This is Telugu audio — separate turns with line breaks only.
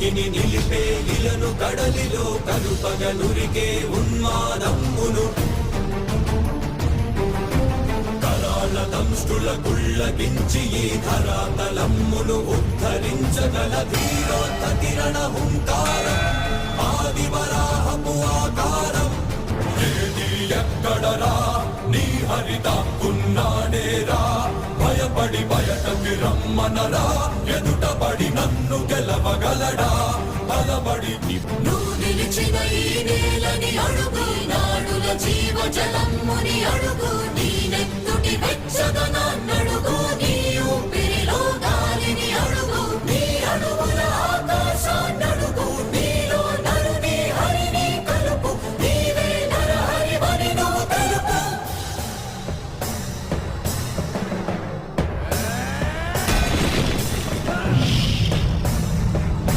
ఉనికిని నిలిపే ఇలను కడలిలో కలుపగనురికే ఉన్మాదమ్మును కరాల దంష్టుల గుళ్ళగించి ఈ ధరాతలమ్మును ఉద్ధరించగల ధీరోత్త కిరణ హుంకారం ఆదివరాహపు ఆకారం ఏది ఎక్కడరా నీ హరితాకున్నాడేరా భయపడి బయటకి రమ్మనరా ఎదుటపడి నన్ను గెలవగలడా బలబడి
నువ్వు నిలిచిన ఈ నేలని అడుగు నాడుల జీవ జలమ్ముని అడుగు